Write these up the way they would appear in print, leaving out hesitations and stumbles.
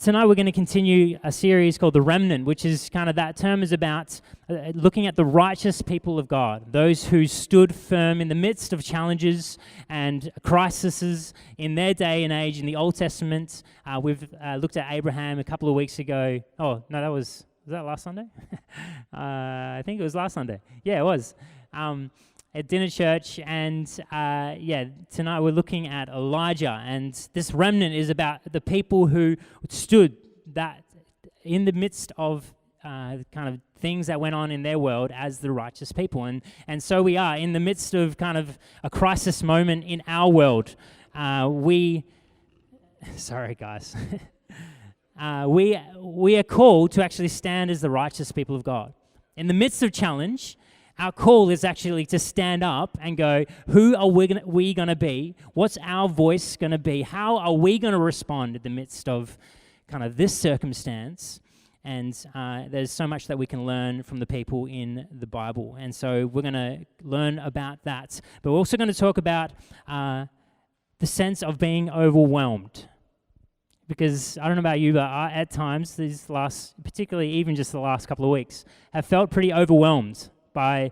Tonight we're going to continue a series called The Remnant, which is kind of, that term is about looking at the righteous people of God, those who stood firm in the midst of challenges and crises in their day and age in the Old Testament. We've looked at Abraham a couple of weeks ago. Oh, no, was that last Sunday? I think it was last Sunday. Yeah, it was. At dinner church, and tonight we're looking at Elijah, and this remnant is about the people who stood that in the midst of kind of things that went on in their world as the righteous people, and so we are in the midst of kind of a crisis moment in our world. Sorry guys, we are called to actually stand as the righteous people of God in the midst of challenge. Our call is actually to stand up and go, who are we going to be? What's our voice going to be? How are we going to respond in the midst of kind of this circumstance? And there's so much that we can learn from the people in the Bible. And so we're going to learn about that. But we're also going to talk about the sense of being overwhelmed. Because I don't know about you, but I, at times, particularly even just the last couple of weeks, have felt pretty overwhelmed by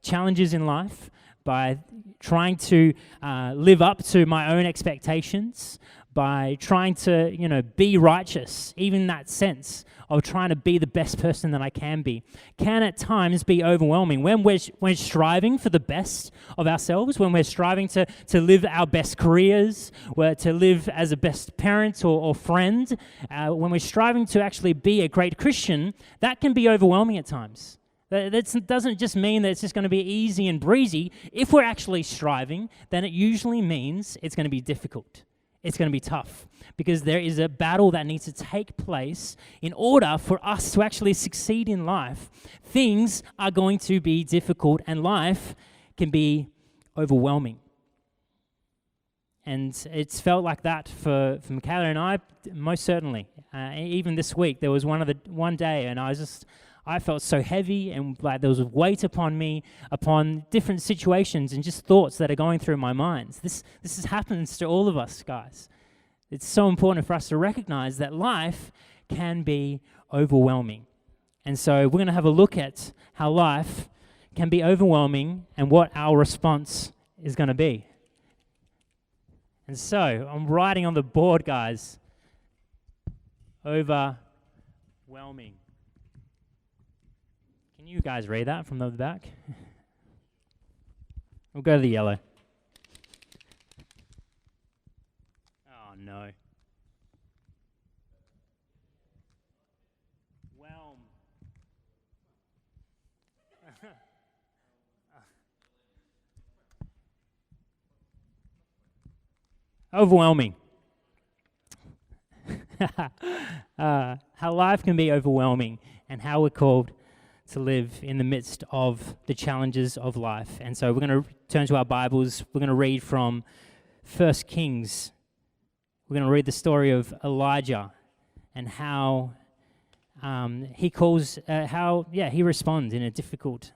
challenges in life, by trying to live up to my own expectations, by trying to, be righteous. Even that sense of trying to be the best person that I can be can at times be overwhelming. When we're striving for the best of ourselves, when we're striving to live our best careers, to live as a best parent or friend, when we're striving to actually be a great Christian, that can be overwhelming at times. That doesn't just mean that it's just going to be easy and breezy. If we're actually striving, then it usually means it's going to be difficult. It's going to be tough because there is a battle that needs to take place in order for us to actually succeed in life. Things are going to be difficult and life can be overwhelming. And it's felt like that for Michaela and I, most certainly. Even this week, there was one day and I felt so heavy and like there was a weight upon me, upon different situations and just thoughts that are going through my mind. This happens to all of us, guys. It's so important for us to recognize that life can be overwhelming. And so we're going to have a look at how life can be overwhelming and what our response is going to be. And so I'm writing on the board, guys, overwhelming. Can you guys read that from the back? We'll go to the yellow. Oh, no. Whelm. Overwhelming. How life can be overwhelming and how we're called to live in the midst of the challenges of life. And so we're going to turn to our Bibles. We're going to read from 1 Kings. We're going to read the story of Elijah and how he responds in a difficult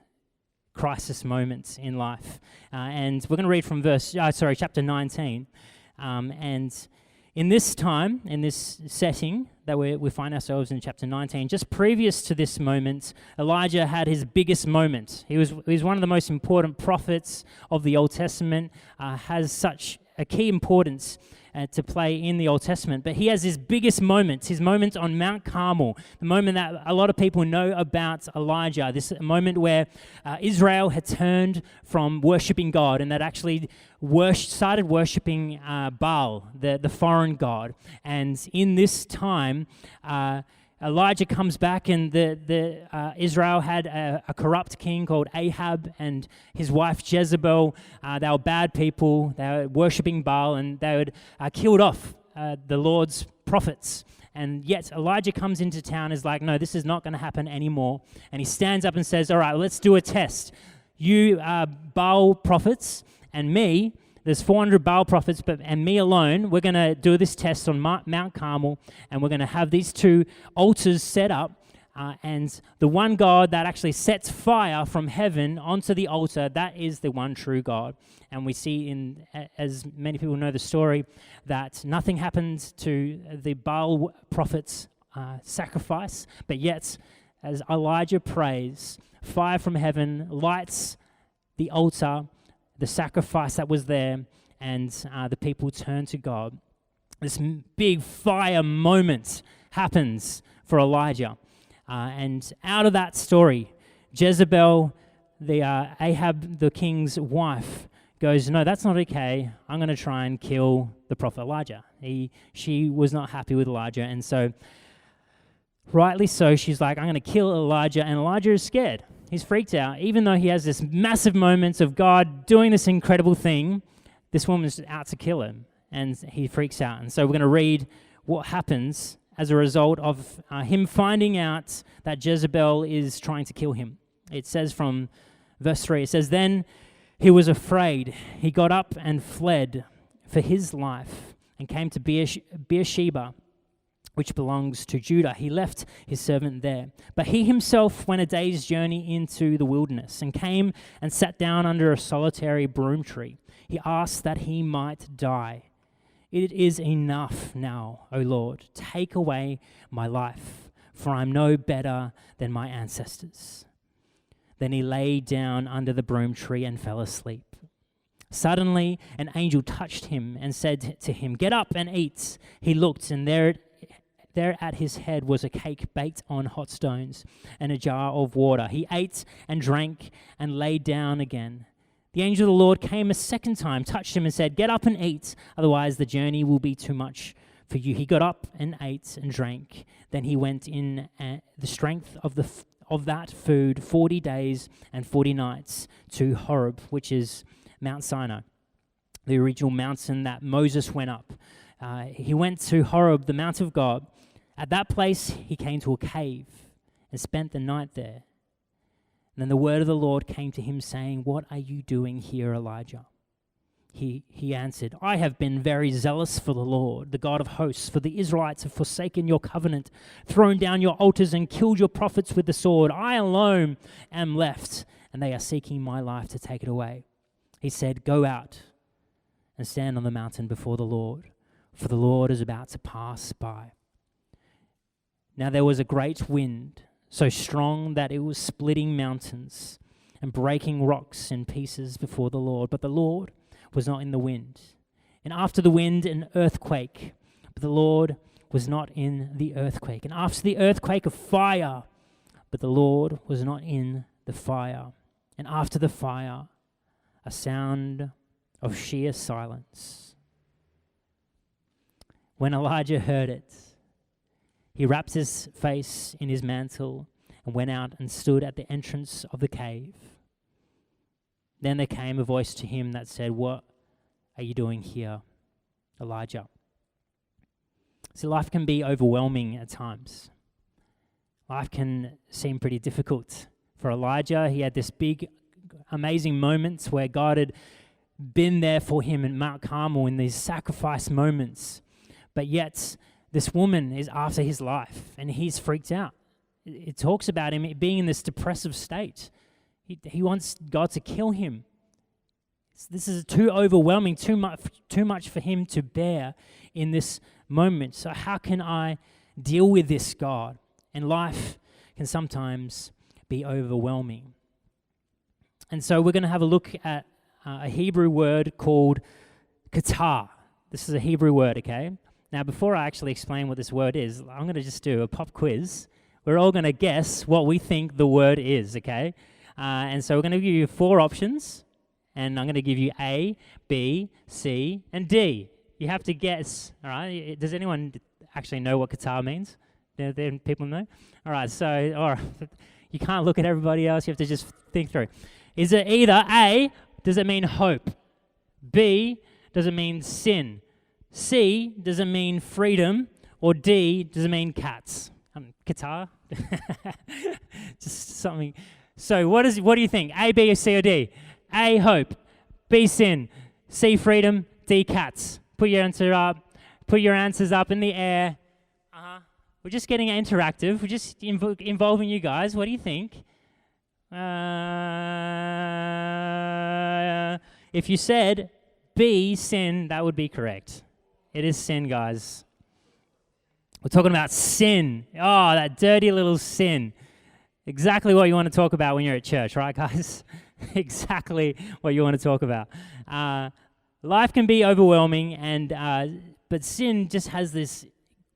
crisis moment in life. And we're going to read from chapter 19. And in this time, in this setting that we find ourselves in chapter 19, just previous to this moment, Elijah had his biggest moment. He was one of the most important prophets of the Old Testament, has such a key importance to play in the Old Testament. But he has his biggest moment, his moment on Mount Carmel, the moment that a lot of people know about Elijah, this moment where Israel had turned from worshipping God and that actually started worshipping Baal, the foreign god. And in this time, Elijah comes back and Israel had a corrupt king called Ahab and his wife Jezebel. They were bad people. They were worshipping Baal and they had killed off the Lord's prophets. And yet Elijah comes into town and is like, no, this is not going to happen anymore. And he stands up and says, all right, let's do a test. You Baal prophets and me, there's 400 Baal prophets, and me alone, we're going to do this test on Mount Carmel, and we're going to have these two altars set up And the one God that actually sets fire from heaven onto the altar, that is the one true God. And we see as many people know the story, that nothing happened to the Baal prophet's sacrifice, but yet as Elijah prays, fire from heaven lights the altar, the sacrifice that was there, and the people turn to God. This big fire moment happens for Elijah. And out of that story, Jezebel, Ahab, the king's wife, goes, no, that's not okay. I'm going to try and kill the prophet Elijah. She was not happy with Elijah, and so rightly so, she's like, I'm going to kill Elijah, and Elijah is scared. He's freaked out. Even though he has this massive moments of God doing this incredible thing, this woman's out to kill him, and he freaks out. And so we're going to read what happens as a result of him finding out that Jezebel is trying to kill him. It says from verse 3, it says, Then he was afraid. He got up and fled for his life and came to Beersheba, which belongs to Judah. He left his servant there. But he himself went a day's journey into the wilderness and came and sat down under a solitary broom tree. He asked that he might die. It is enough now, O Lord. Take away my life, for I'm no better than my ancestors. Then he lay down under the broom tree and fell asleep. Suddenly, an angel touched him and said to him, Get up and eat. He looked, and there at his head was a cake baked on hot stones and a jar of water. He ate and drank and lay down again. The angel of the Lord came a second time, touched him and said, Get up and eat, otherwise the journey will be too much for you. He got up and ate and drank. Then he went in the strength of that food 40 days and 40 nights to Horeb, which is Mount Sinai, the original mountain that Moses went up. He went to Horeb, the mount of God. At that place he came to a cave and spent the night there. And then the word of the Lord came to him, saying, What are you doing here, Elijah? He answered, I have been very zealous for the Lord, the God of hosts, for the Israelites have forsaken your covenant, thrown down your altars, and killed your prophets with the sword. I alone am left, and they are seeking my life to take it away. He said, Go out and stand on the mountain before the Lord, for the Lord is about to pass by. Now there was a great wind, so strong that it was splitting mountains and breaking rocks in pieces before the Lord. But the Lord was not in the wind. And after the wind, an earthquake. But the Lord was not in the earthquake. And after the earthquake, a fire. But the Lord was not in the fire. And after the fire, a sound of sheer silence. When Elijah heard it, he wrapped his face in his mantle and went out and stood at the entrance of the cave. Then there came a voice to him that said, What are you doing here, Elijah? See, life can be overwhelming at times. Life can seem pretty difficult. For Elijah, he had this big, amazing moments where God had been there for him in Mount Carmel in these sacrifice moments. But yet, this woman is after his life, and he's freaked out. It talks about him being in this depressive state. He wants God to kill him. This is too overwhelming, too much for him to bear in this moment. So how can I deal with this, God? And life can sometimes be overwhelming. And so we're going to have a look at a Hebrew word called qatar. This is a Hebrew word, okay? Now, before I actually explain what this word is, I'm going to just do a pop quiz. We're all going to guess what we think the word is, okay? And so we're going to give you 4 options, and I'm going to give you A, B, C, and D. You have to guess, all right? Does anyone actually know what qatar means? Do people know? All right, so you can't look at everybody else. You have to just think through. Is it either A, does it mean hope? B, does it mean sin? C, does it mean freedom? Or D, does it mean cats? Qatar? Just something. So what do you think? A, B, or C, or D? A, hope. B, sin. C, freedom. D, cats. Put your answers up in the air. We're just getting interactive. We're just involving you guys. What do you think? If you said B, sin, that would be correct. It is sin, guys. We're talking about sin. Oh, that dirty little sin. Exactly what you want to talk about when you're at church, right, guys? Exactly what you want to talk about. Life can be overwhelming, but sin just has this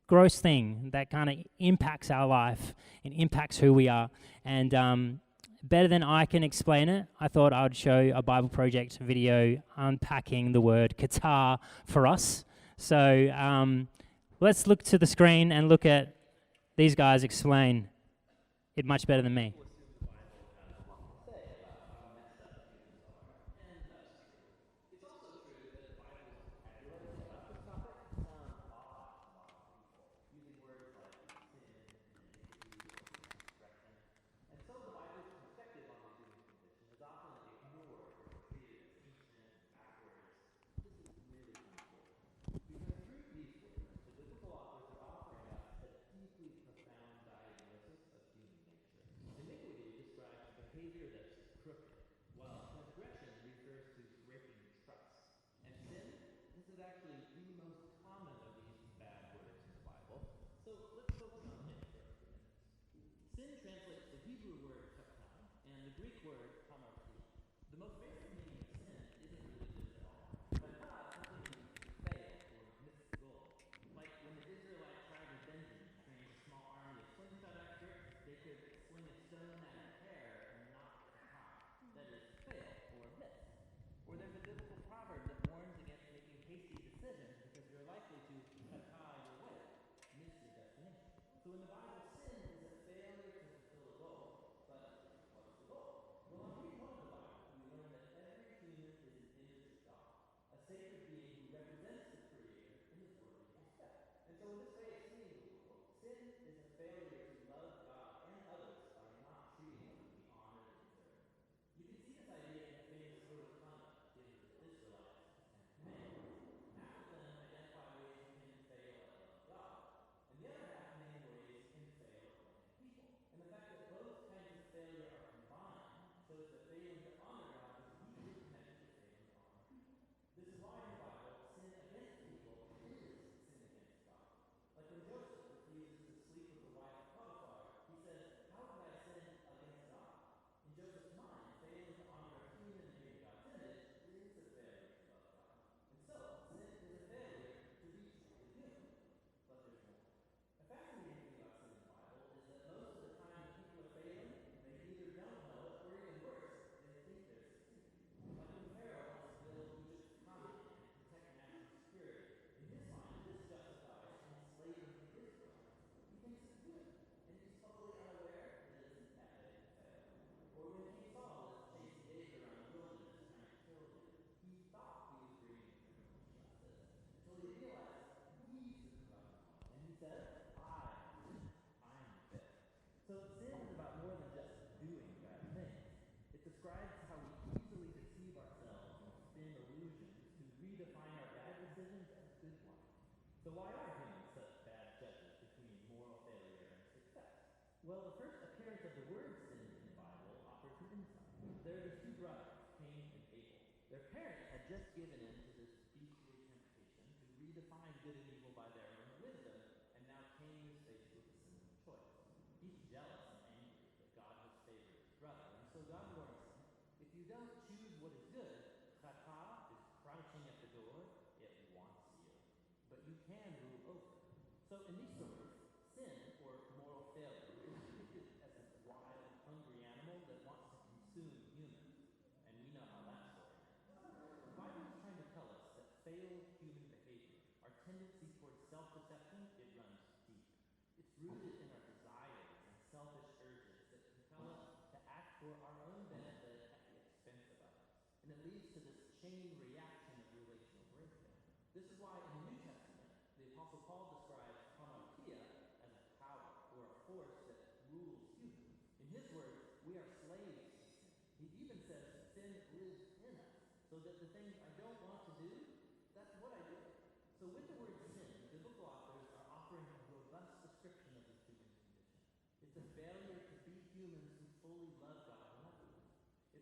gross thing that kind of impacts our life and impacts who we are. And better than I can explain it, I thought I would show a Bible Project video unpacking the word Qatar for us. So let's look to the screen and look at these guys explain it much better than me.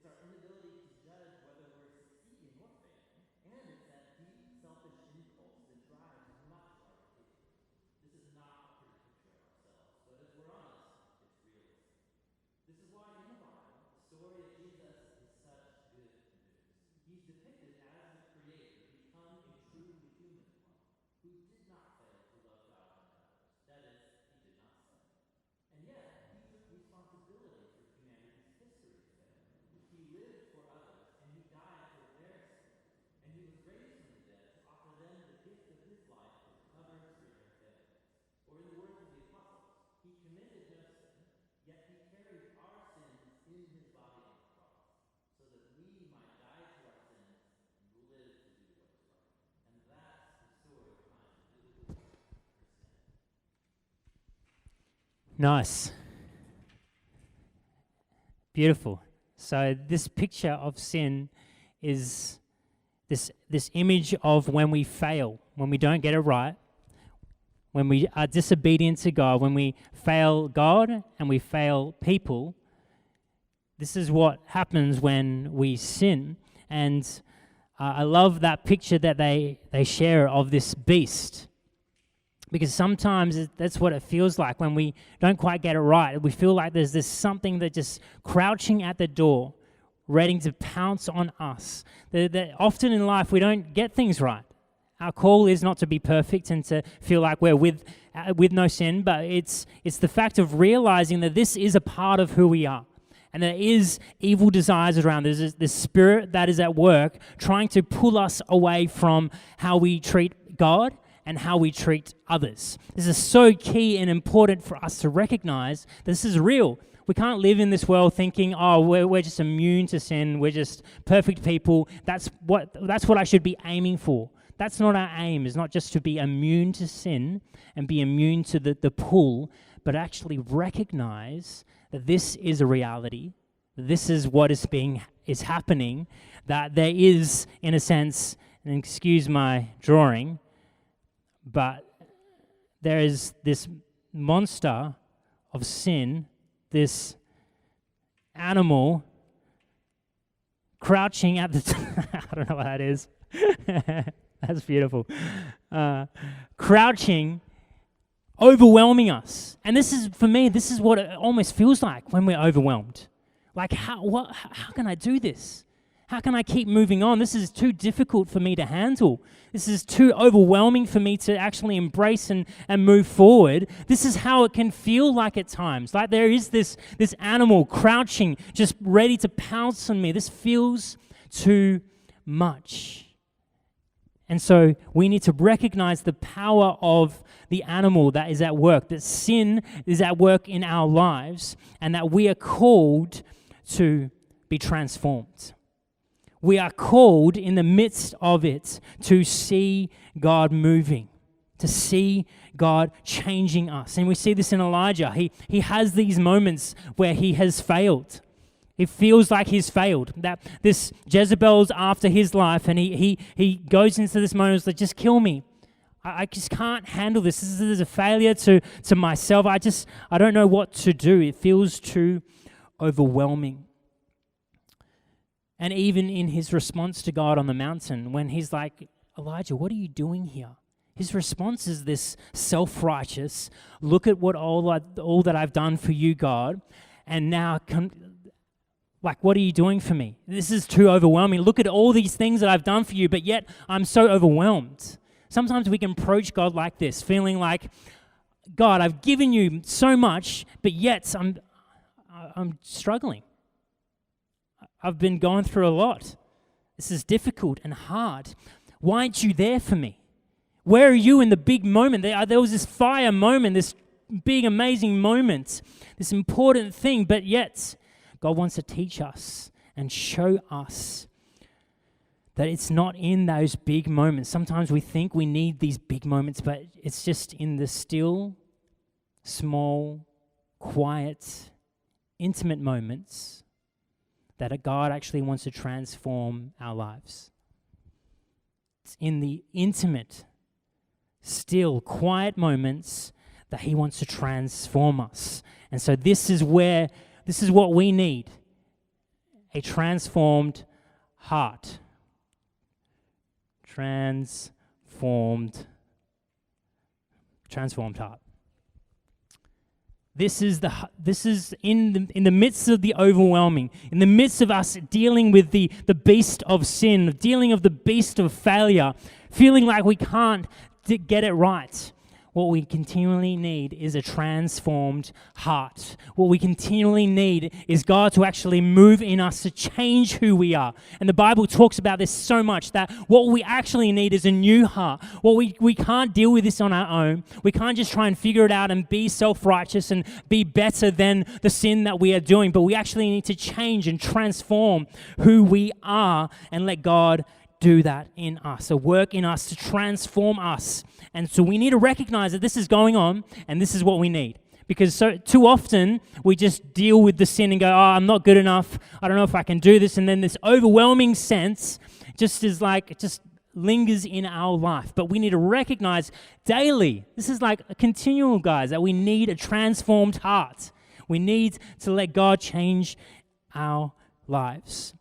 our inability to judge whether we're succeeding or failing. And it's that deep, selfish impulse that drives much of our behavior. This is not a pretty picture of ourselves, but if we're honest, it's realistic. This is why in the Bible, the story of Jesus is such good news. He's depicted as the Creator, become a truly human one, who did not fail to love God and others. That is, he did not sin. And yet, he took responsibility for humanity's history of failure. He lived for others, and he died for their sin. And he was raised from the dead to offer them the gift of his life as cover for their failures. Or in the words of the apostles, he committed no sin, yet he carried our sins in his body on the cross, so that we might die to our sins and live to do what is right. And that's the story behind the biblical word for sin. Nice. Beautiful. So this picture of sin is this image of when we fail, when we don't get it right, when we are disobedient to God, when we fail God and we fail people. This is what happens when we sin. And I love that picture that they share of this beast. Because sometimes that's what it feels like when we don't quite get it right. We feel like there's this something that just crouching at the door, ready to pounce on us. That often in life we don't get things right. Our call is not to be perfect and to feel like we're with no sin, but it's the fact of realizing that this is a part of who we are. And there is evil desires around. There's this spirit that is at work trying to pull us away from how we treat God and how we treat others. This is so key and important for us to recognize this is real. We can't live in this world thinking, oh, we're just immune to sin. We're just perfect people. That's what I should be aiming for. That's not our aim. It's not just to be immune to sin and be immune to the pull, but actually recognize that this is a reality. This is what is happening. That there is, in a sense, and excuse my drawing, but there is this monster of sin, this animal crouching at the I don't know what that is. That's beautiful. Crouching, overwhelming us. And this is, for me, this is what it almost feels like when we're overwhelmed. Like, how can I do this? How can I keep moving on? This is too difficult for me to handle. This is too overwhelming for me to actually embrace and move forward. This is how it can feel like at times. Like there is this animal crouching, just ready to pounce on me. This feels too much. And so we need to recognize the power of the animal that is at work, that sin is at work in our lives, and that we are called to be transformed. We are called in the midst of it to see God moving, to see God changing us. And we see this in Elijah. He has these moments where he has failed. It feels like he's failed, that this Jezebel's after his life, and he goes into this moment like, just kill me. I just can't handle this. This is a failure to myself. I don't know what to do. It feels too overwhelming. And even in his response to God on the mountain, when he's like, Elijah, what are you doing here? His response is this self-righteous, look at all that I've done for you, God, and now what are you doing for me? This is too overwhelming. Look at all these things that I've done for you, but yet I'm so overwhelmed. Sometimes we can approach God like this, feeling like, God, I've given you so much, but yet I'm struggling. I've been going through a lot. This is difficult and hard. Why aren't you there for me? Where are you in the big moment? There was this fire moment, this big, amazing moment, this important thing, but yet God wants to teach us and show us that it's not in those big moments. Sometimes we think we need these big moments, but it's just in the still, small, quiet, intimate moments that God actually wants to transform our lives. It's in the intimate, still, quiet moments that he wants to transform us. And so this is what we need. a transformed heart. Transformed heart. This is in the midst of the overwhelming, in the midst of us dealing with the beast of sin, dealing with the beast of failure, feeling like we can't get it right. What we continually need is a transformed heart. What we continually need is God to actually move in us to change who we are. And the Bible talks about this so much, that what we actually need is a new heart. We can't deal with this on our own. We can't just try and figure it out and be self-righteous and be better than the sin that we are doing. But we actually need to change and transform who we are and let God do that in us, a work in us to transform us. And so we need to recognize that this is going on and this is what we need. Because so too often we just deal with the sin and go, oh, I'm not good enough. I don't know if I can do this. And then this overwhelming sense just lingers in our life. But we need to recognize daily, this is like a continual, guys, that we need a transformed heart. We need to let God change our lives.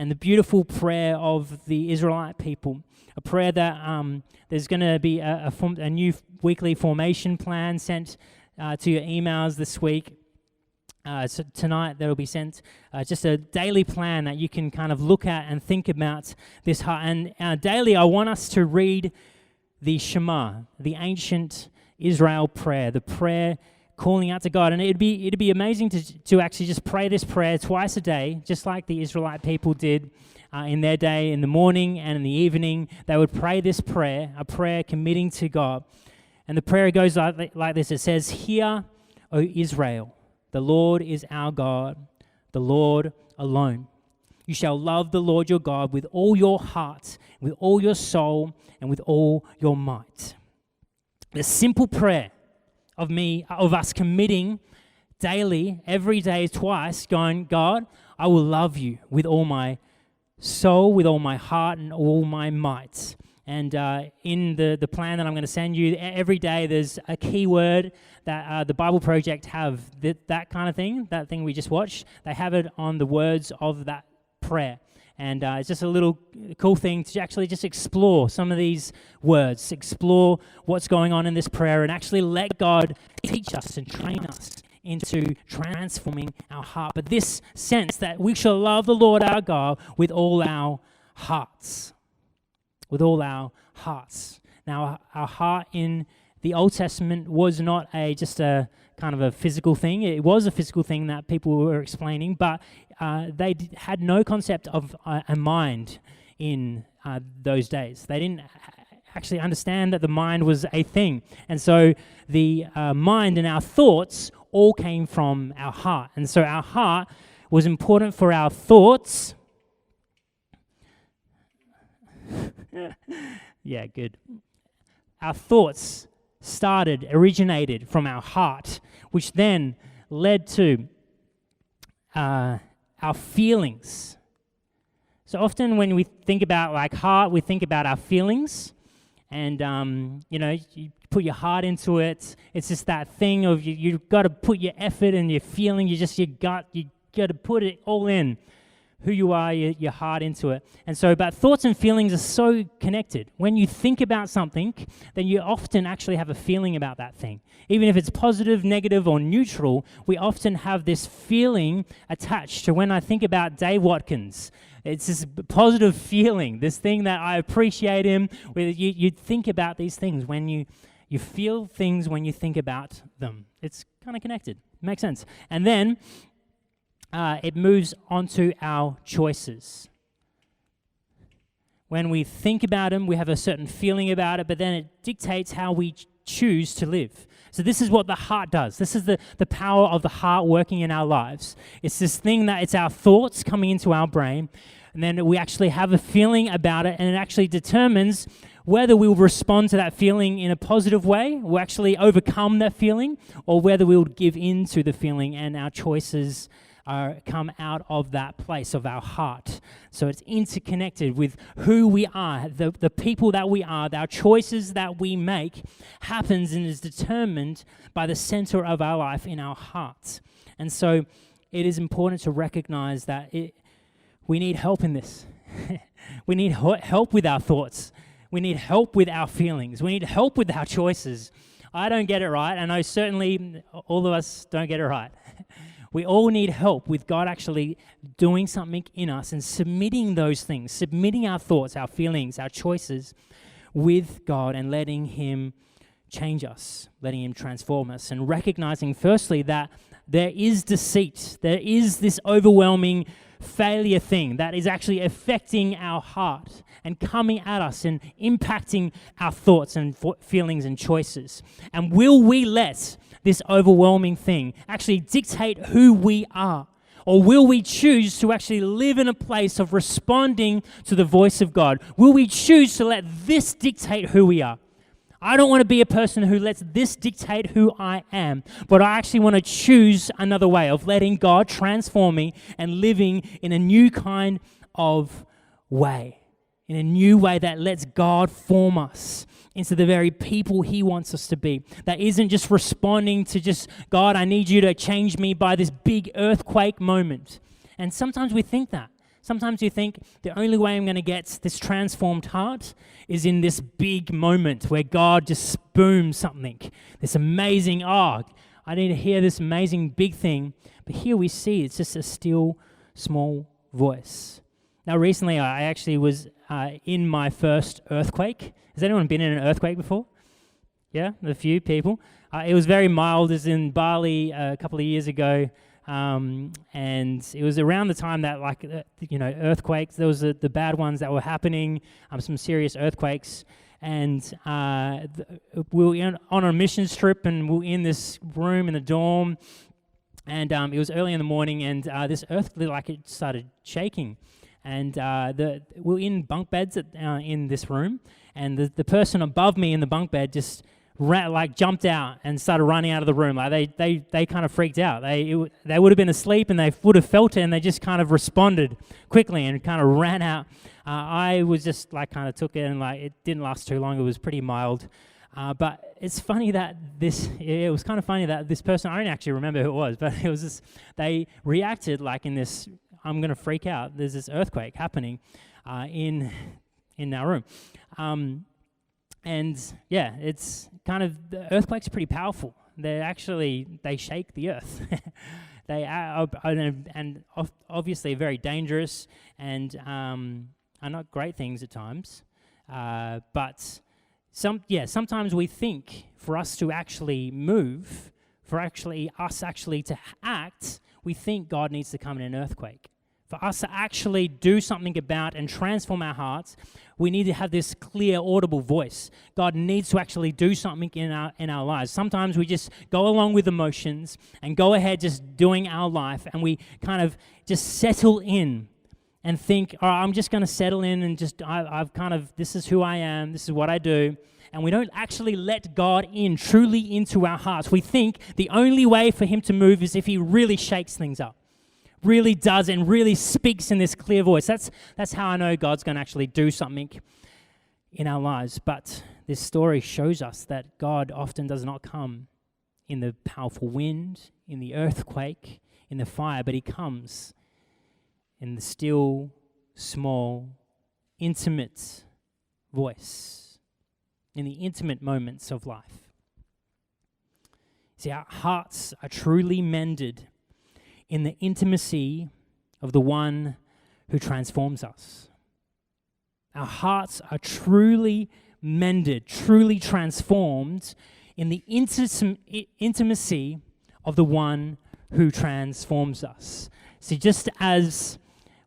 And the beautiful prayer of the Israelite people, a prayer that there's going to be a new weekly formation plan sent to your emails this week. So tonight there will be sent just a daily plan that you can kind of look at and think about this heart. And daily I want us to read the Shema, the ancient Israel prayer, the prayer calling out to God. And it'd be amazing to actually just pray this prayer twice a day, just like the Israelite people did in their day, in the morning and in the evening. They would pray this prayer, a prayer committing to God. And the prayer goes like this. It says, "Hear, O Israel, the Lord is our God, the Lord alone. You shall love the Lord your God with all your heart, with all your soul, and with all your might." The simple prayer of us committing daily, every day, twice, going, God, I will love you with all my soul, with all my heart, and all my might. And in the plan that I'm going to send you, every day there's a key word that the Bible Project have, that kind of thing, that thing we just watched. They have it on the words of that prayer. And it's just a little cool thing to actually just explore some of these words, explore what's going on in this prayer, and actually let God teach us and train us into transforming our heart. But this sense that we shall love the Lord our God with all our hearts. With all our hearts. Now, our heart in the Old Testament was not just a kind of a physical thing. It was a physical thing that people were explaining, but they had no concept of a mind in those days. They didn't actually understand that the mind was a thing. And so the mind and our thoughts all came from our heart. And so our heart was important for our thoughts. Yeah, good. Our thoughts originated from our heart, which then led to our feelings. So often when we think about like heart, we think about our feelings, and you put your heart into it. It's just that thing of you've got to put your effort and your feeling, you got to put it all in. Who you are, your heart into it. And so, but thoughts and feelings are so connected. When you think about something, then you often actually have a feeling about that thing. Even if it's positive, negative, or neutral, we often have this feeling attached to when I think about Dave Watkins. It's this positive feeling, this thing that I appreciate him. You think about these things when you feel things when you think about them. It's kind of connected. Makes sense. And then it moves on to our choices. When we think about them, we have a certain feeling about it, but then it dictates how we choose to live. So this is what the heart does. This is the power of the heart working in our lives. It's this thing that it's our thoughts coming into our brain, and then we actually have a feeling about it, and it actually determines whether we'll respond to that feeling in a positive way, we'll actually overcome that feeling, or whether we'll give in to the feeling, and our choices come out of that place of our heart. So it's interconnected with who we are, the people that we are, our choices that we make happens and is determined by the center of our life in our hearts. And so it is important to recognize that we need help in this. We need help with our thoughts. We need help with our feelings. We need help with our choices. I don't get it right, and I certainly, all of us don't get it right. We all need help with God actually doing something in us and submitting those things, submitting our thoughts, our feelings, our choices with God and letting Him change us, letting Him transform us, and recognizing firstly that there is deceit, there is this overwhelming failure thing that is actually affecting our heart and coming at us and impacting our thoughts and feelings and choices. And will we let this overwhelming thing actually dictate who we are? Or will we choose to actually live in a place of responding to the voice of God? Will we choose to let this dictate who we are? I don't want to be a person who lets this dictate who I am, but I actually want to choose another way of letting God transform me and living in a new kind of way, in a new way that lets God form us into the very people He wants us to be. That isn't just responding to just, God, I need you to change me by this big earthquake moment. And sometimes we think that. Sometimes you think the only way I'm going to get this transformed heart is in this big moment where God just booms something. This amazing, I need to hear this amazing big thing. But here we see it's just a still, small voice. Now, recently I actually was in my first earthquake. Has anyone been in an earthquake before? Yeah, a few people. It was very mild. It was in Bali a couple of years ago. And it was around the time that, earthquakes, there was the bad ones that were happening, some serious earthquakes. And we were on a missions trip, and we were in this room in the dorm. And it was early in the morning, and this earthquake, it started shaking. And we were in bunk beds in this room, and the person above me in the bunk bed just jumped out and started running out of the room. They kind of freaked out. They would have been asleep and they would have felt it, and they just kind of responded quickly and kind of ran out. I was just kind of took it, and it didn't last too long. It was pretty mild. But it's funny that it was kind of funny that this person, I don't actually remember who it was, but it was just, they reacted in this, I'm going to freak out. There's this earthquake happening in our room. And yeah, it's kind of, the earthquakes are pretty powerful. They shake the earth. They are, and obviously very dangerous and are not great things at times. But sometimes we think for us to actually move, for us to act, we think God needs to come in an earthquake. For us to actually do something about and transform our hearts, we need to have this clear, audible voice. God needs to actually do something in our lives. Sometimes we just go along with emotions and go ahead just doing our life, and we kind of just settle in and think, all right, I'm just going to settle in and just, this is who I am, this is what I do. And we don't actually let God in truly into our hearts. We think the only way for Him to move is if He really shakes things up. Really does and really speaks in this clear voice. That's how I know God's going to actually do something in our lives. But this story shows us that God often does not come in the powerful wind, in the earthquake, in the fire, but He comes in the still, small, intimate voice, in the intimate moments of life. See, our hearts are truly mended in the intimacy of the one who transforms us. Our hearts are truly mended, truly transformed in the intimacy of the one who transforms us. See, just as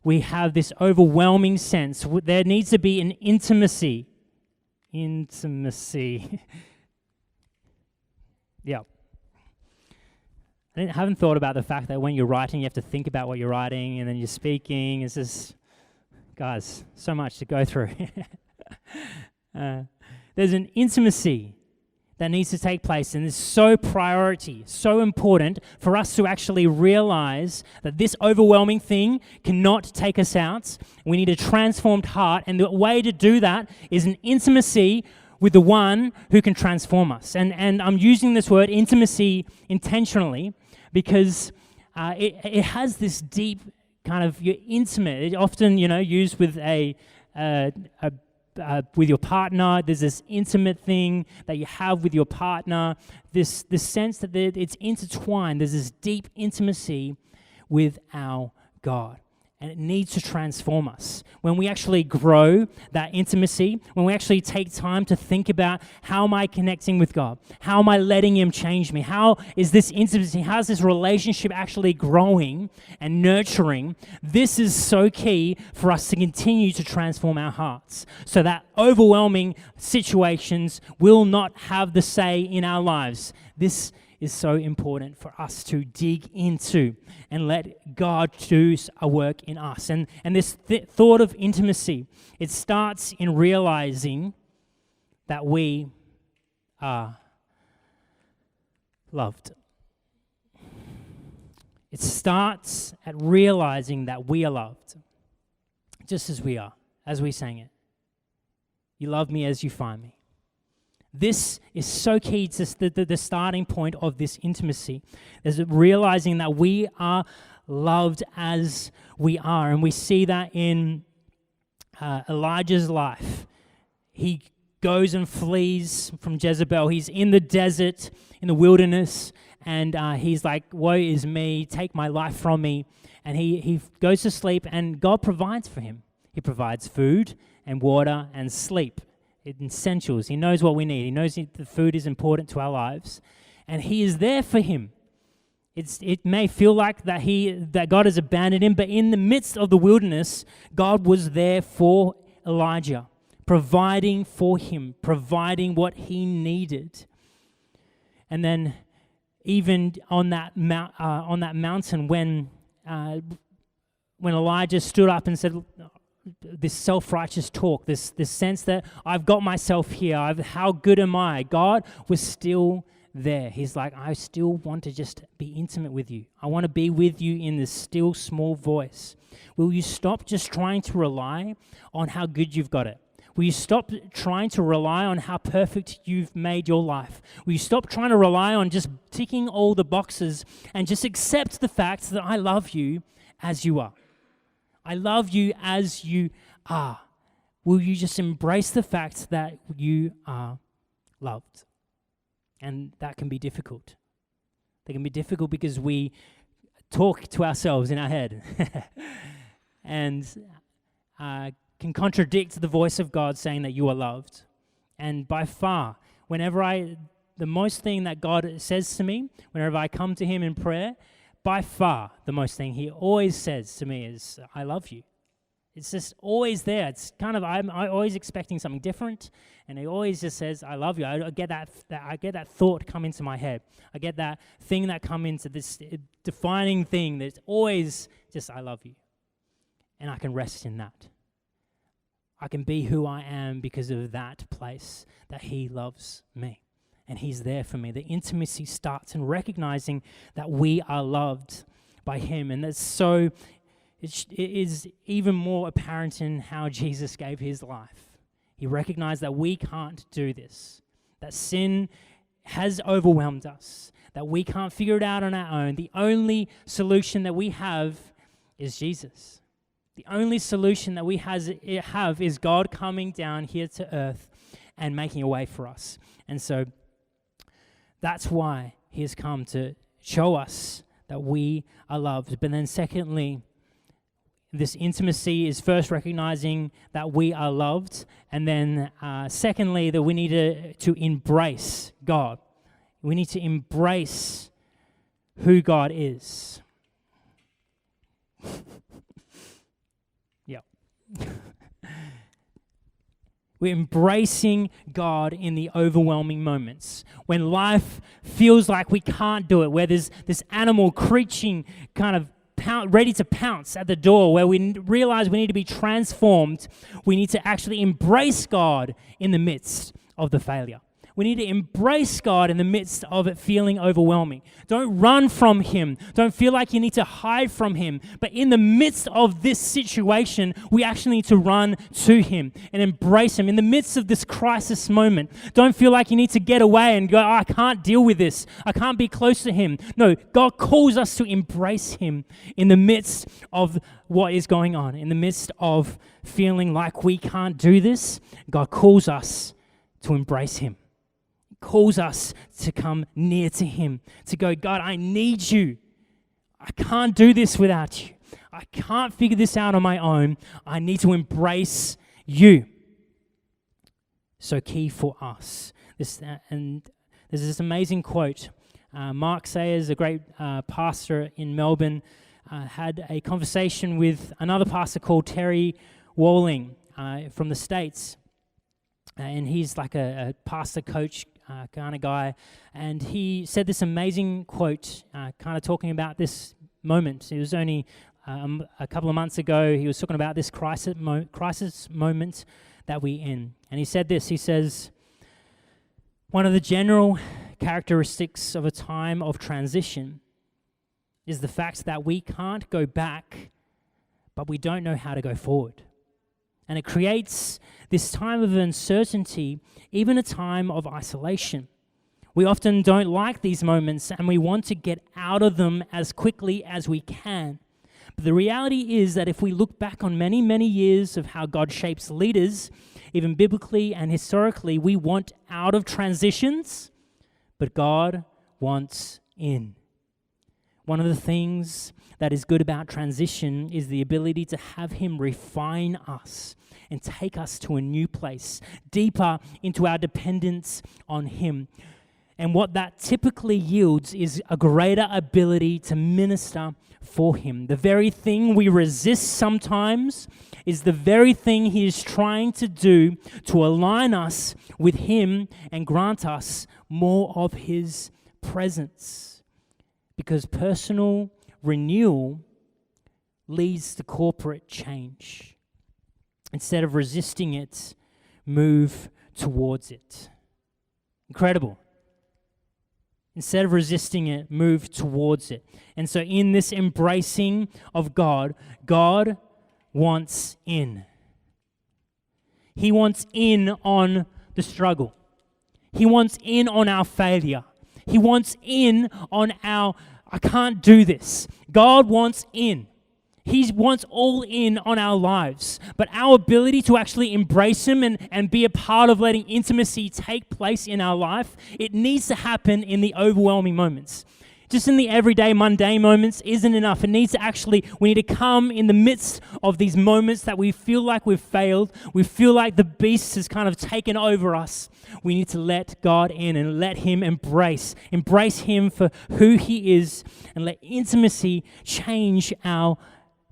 we have this overwhelming sense, there needs to be an intimacy. Yeah. I haven't thought about the fact that when you're writing, you have to think about what you're writing, and then you're speaking. It's just, guys, so much to go through. There's an intimacy that needs to take place, and it's so important for us to actually realize that this overwhelming thing cannot take us out. We need a transformed heart, and the way to do that is an intimacy with the one who can transform us. And I'm using this word intimacy intentionally because it has this deep kind of you're intimate. It's often, used with with your partner. There's this intimate thing that you have with your partner. This sense that it's intertwined. There's this deep intimacy with our God. And it needs to transform us. When we actually grow that intimacy, when we actually take time to think about, how am I connecting with God? How am I letting Him change me? How is this intimacy, how is this relationship actually growing and nurturing? This is so key for us to continue to transform our hearts so that overwhelming situations will not have the say in our lives. This is so important for us to dig into and let God do a work in us. And this thought of intimacy, it starts in realizing that we are loved. It starts at realizing that we are loved, just as we are, as we sang it. You love me as you find me. This is so key to the starting point of this intimacy, is realizing that we are loved as we are. And we see that in Elijah's life. He goes and flees from Jezebel. He's in the desert, in the wilderness, and he's like, woe is me, take my life from me. And he goes to sleep, and God provides for him. He provides food and water and sleep. Essentials. He knows what we need. He knows the food is important to our lives, and He is there for him. It may feel like that God has abandoned him, but in the midst of the wilderness, God was there for Elijah, providing for him, providing what he needed. And then, even on that mountain, when Elijah stood up and said, this self-righteous talk, this sense that I've got myself here, how good am I? God was still there. He's like, I still want to just be intimate with you. I want to be with you in this still small voice. Will you stop just trying to rely on how good you've got it? Will you stop trying to rely on how perfect you've made your life? Will you stop trying to rely on just ticking all the boxes and just accept the fact that I love you as you are? I love you as you are. Will you just embrace the fact that you are loved? And that can be difficult. That can be difficult because we talk to ourselves in our head and can contradict the voice of God saying that you are loved. And by far, the most thing that God says to me, whenever I come to Him in prayer, by far, the most thing He always says to me is, I love you. It's just always there. It's kind of, I'm always expecting something different, and He always just says, I love you. I get that thought come into my head. I get that thing that come into this defining thing that's always just, I love you. And I can rest in that. I can be who I am because of that place that He loves me. And He's there for me. The intimacy starts in recognizing that we are loved by Him. And that's so, it is even more apparent in how Jesus gave His life. He recognized that we can't do this, that sin has overwhelmed us, that we can't figure it out on our own. The only solution that we have is Jesus. The only solution that we have is God coming down here to earth and making a way for us. And so, that's why He has come to show us that we are loved. But then secondly, this intimacy is first recognizing that we are loved. And then secondly, that we need to embrace God. We need to embrace who God is. Yep. We're embracing God in the overwhelming moments. When life feels like we can't do it, where there's this animal creaking, kind of ready to pounce at the door, where we realize we need to be transformed, we need to actually embrace God in the midst of the failure. We need to embrace God in the midst of it feeling overwhelming. Don't run from Him. Don't feel like you need to hide from Him. But in the midst of this situation, we actually need to run to Him and embrace Him. In the midst of this crisis moment, don't feel like you need to get away and go, oh, I can't deal with this. I can't be close to Him. No, God calls us to embrace Him in the midst of what is going on. In the midst of feeling like we can't do this, God calls us to embrace Him. Calls us to come near to Him, to go, God, I need you. I can't do this without you. I can't figure this out on my own. I need to embrace you. So key for us. And there's this amazing quote. Mark Sayers, a great pastor in Melbourne, had a conversation with another pastor called Terry Walling from the States. And he's like a pastor coach kind of guy, and he said this amazing quote, kind of talking about this moment. It was only a couple of months ago. He was talking about this crisis moment that we're in, and he said this. He says, one of the general characteristics of a time of transition is the fact that we can't go back, but we don't know how to go forward. And it creates this time of uncertainty, even a time of isolation. We often don't like these moments and we want to get out of them as quickly as we can. But the reality is that if we look back on many, many years of how God shapes leaders, even biblically and historically, we want out of transitions, but God wants in. One of the things that is good about transition is the ability to have Him refine us and take us to a new place, deeper into our dependence on Him. And what that typically yields is a greater ability to minister for Him. The very thing we resist sometimes is the very thing He is trying to do to align us with Him and grant us more of His presence. Because personal renewal leads to corporate change. Instead of resisting it, move towards it. Incredible. Instead of resisting it, move towards it. And so in this embracing of God, God wants in. He wants in on the struggle. He wants in on our failure. He wants in on our, I can't do this. God wants in. He wants all in on our lives. But our ability to actually embrace Him and be a part of letting intimacy take place in our life, it needs to happen in the overwhelming moments. Just in the everyday, mundane moments isn't enough. It needs to actually, we need to come in the midst of these moments that we feel like we've failed. We feel like the beast has kind of taken over us. We need to let God in and let Him embrace Him for who He is, and let intimacy change our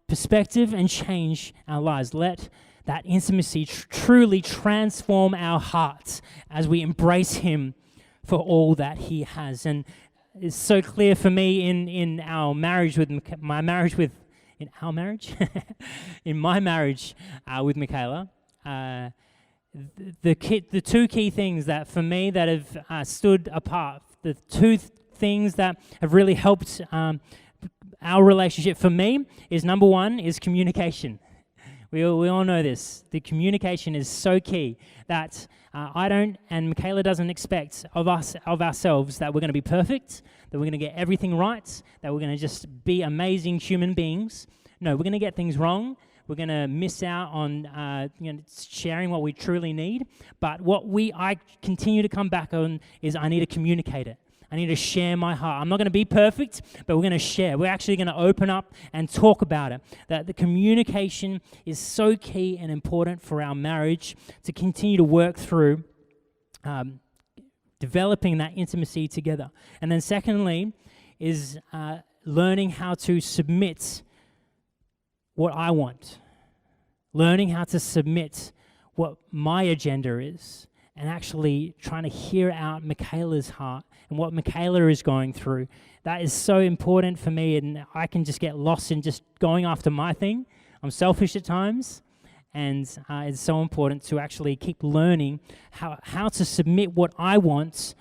perspective and change our lives. Let that intimacy truly transform our hearts as we embrace Him for all that He has. And it's so clear for me in our marriage with in my marriage with Michaela. The two key things that for me that have stood apart, the two things that have really helped our relationship for me is, number one is communication. We all know this. The communication is so key that I don't, and Michaela doesn't expect of ourselves that we're going to be perfect, that we're going to get everything right, that we're going to just be amazing human beings. No, we're going to get things wrong. We're going to miss out on sharing what we truly need. But what I continue to come back on is I need to communicate it. I need to share my heart. I'm not going to be perfect, but we're going to share. We're actually going to open up and talk about it. That the communication is so key and important for our marriage to continue to work through developing that intimacy together. And then secondly is learning how to submit what I want. Learning how to submit what my agenda is, and actually trying to hear out Michaela's heart and what Michaela is going through. That is so important for me, and I can just get lost in just going after my thing. I'm selfish at times, And it's so important to actually keep learning how to submit what I want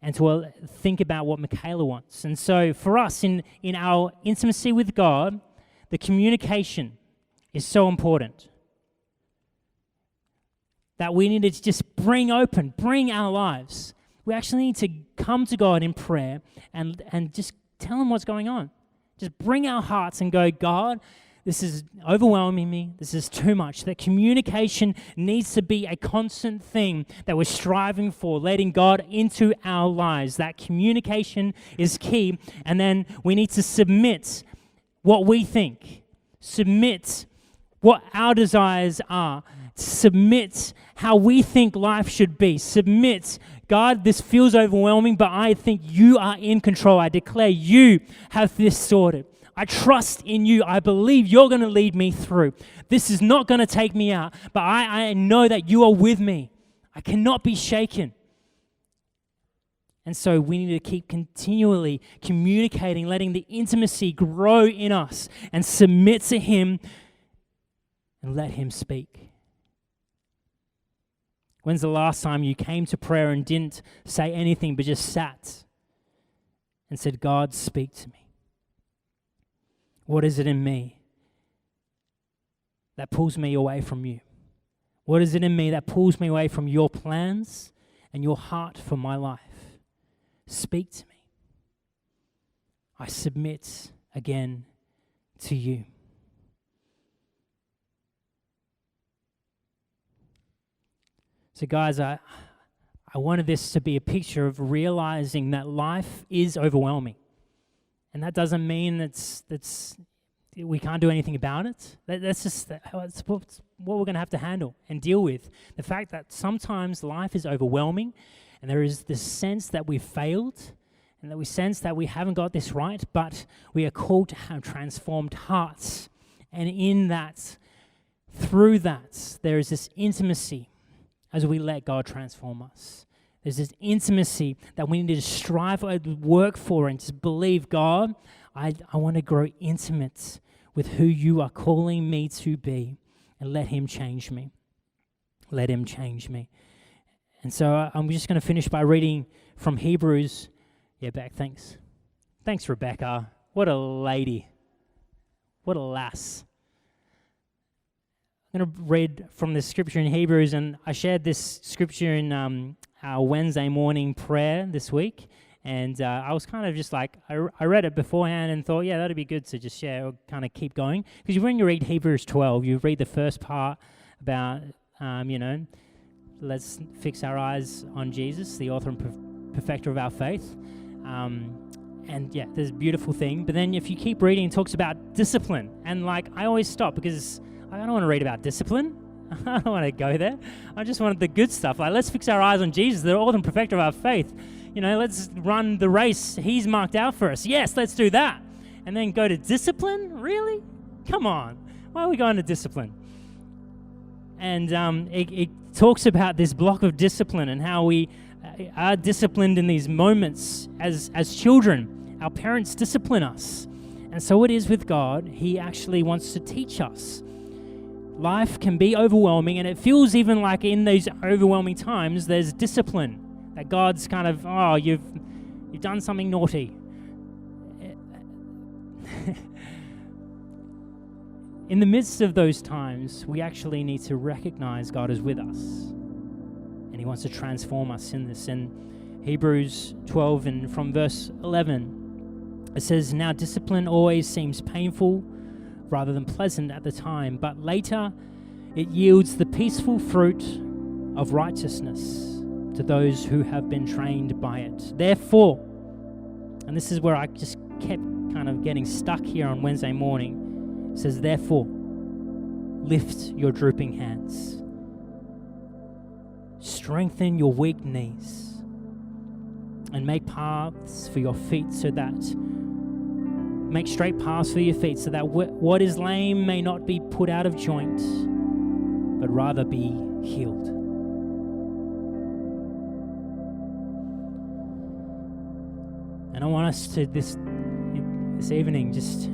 and to think about what Michaela wants. And so for us, in our intimacy with God, the communication is so important. That we need to just bring our lives. We actually need to come to God in prayer and just tell Him what's going on. Just bring our hearts and go, God, this is overwhelming me. This is too much. That communication needs to be a constant thing that we're striving for, letting God into our lives. That communication is key. And then we need to submit what we think. Submit what our desires are. Submit how we think life should be. Submit, God, this feels overwhelming, but I think you are in control. I declare you have this sorted. I trust in you. I believe you're going to lead me through. This is not going to take me out, but I know that you are with me. I cannot be shaken. And so we need to keep continually communicating, letting the intimacy grow in us and submit to Him and let Him speak. When's the last time you came to prayer and didn't say anything but just sat and said, God, speak to me? What is it in me that pulls me away from you? What is it in me that pulls me away from your plans and your heart for my life? Speak to me. I submit again to you. So guys, I wanted this to be a picture of realizing that life is overwhelming. And that doesn't mean that's we can't do anything about it. That's what we're going to have to handle and deal with. The fact that sometimes life is overwhelming and there is this sense that we've failed and that we sense that we haven't got this right, but we are called to have transformed hearts. And in that, through that, there is this intimacy as we let God transform us. There's this intimacy that we need to strive for, work for, and just believe, God, I want to grow intimate with who you are calling me to be, and let Him change me. Let Him change me. And so I'm just going to finish by reading from Hebrews. Yeah, Beck, thanks. Thanks, Rebecca. What a lady. What a lass. I'm going to read from the scripture in Hebrews, and I shared this scripture in our Wednesday morning prayer this week, and I was kind of just like, I read it beforehand and thought, yeah, that'd be good to just share or kind of keep going. Because when you read Hebrews 12, you read the first part about, let's fix our eyes on Jesus, the author and perfecter of our faith. And yeah, there's a beautiful thing. But then if you keep reading, it talks about discipline. And like, I always stop because I don't want to read about discipline. I don't want to go there. I just wanted the good stuff. Like, let's fix our eyes on Jesus, the author and perfecter of our faith. Let's run the race He's marked out for us. Yes, let's do that. And then go to discipline? Really? Come on. Why are we going to discipline? And it talks about this block of discipline and how we are disciplined in these moments as children. Our parents discipline us. And so it is with God. He actually wants to teach us. Life can be overwhelming, and it feels even like in these overwhelming times, there's discipline. That God's kind of, you've done something naughty. In the midst of those times, we actually need to recognize God is with us, and He wants to transform us in this. In Hebrews 12 and from verse 11, it says, "Now discipline always seems painful rather than pleasant at the time, but later it yields the peaceful fruit of righteousness to those who have been trained by it. Therefore," and this is where I just kept kind of getting stuck here on Wednesday morning, it says, "Therefore, lift your drooping hands, strengthen your weak knees, and make paths for your feet so that Make straight paths for your feet so that what is lame may not be put out of joint, but rather be healed." And I want us to this evening just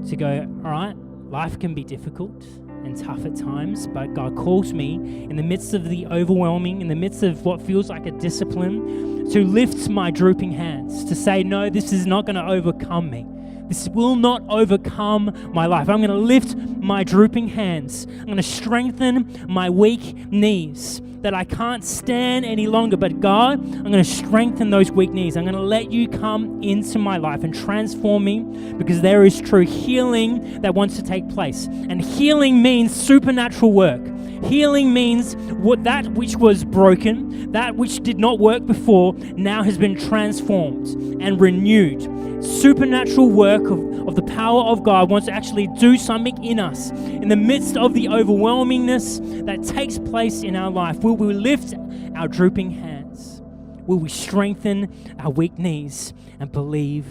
to go, all right, life can be difficult and tough at times, but God calls me in the midst of the overwhelming, in the midst of what feels like a discipline, to lift my drooping hands, to say, no, this is not going to overcome me. This will not overcome my life. I'm going to lift my drooping hands. I'm going to strengthen my weak knees that I can't stand any longer. But God, I'm going to strengthen those weak knees. I'm going to let you come into my life and transform me, because there is true healing that wants to take place. And healing means supernatural work. Healing means that which was broken, that which did not work before, now has been transformed and renewed. Supernatural work of the power of God wants to actually do something in us. In the midst of the overwhelmingness that takes place in our life, will we lift our drooping hands? Will we strengthen our weak knees and believe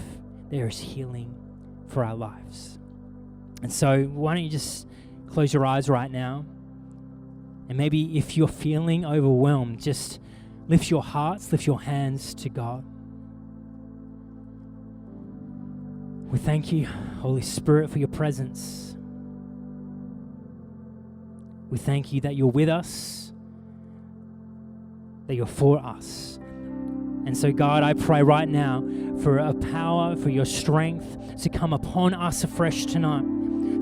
there is healing for our lives? And so why don't you just close your eyes right now? And maybe if you're feeling overwhelmed, just lift your hearts, lift your hands to God. We thank you, Holy Spirit, for your presence. We thank you that you're with us, that you're for us. And so, God, I pray right now for a power, for your strength to come upon us afresh tonight,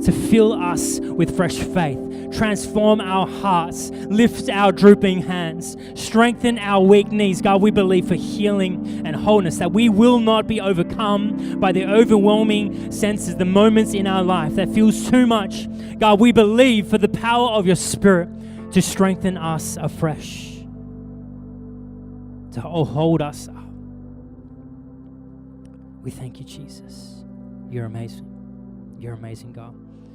to fill us with fresh faith, transform our hearts, lift our drooping hands, strengthen our weak knees. God, we believe for healing and wholeness, that we will not be overcome by the overwhelming senses, the moments in our life that feels too much. God, we believe for the power of your Spirit to strengthen us afresh, to hold us up. We thank you, Jesus. You're amazing. You're amazing, God.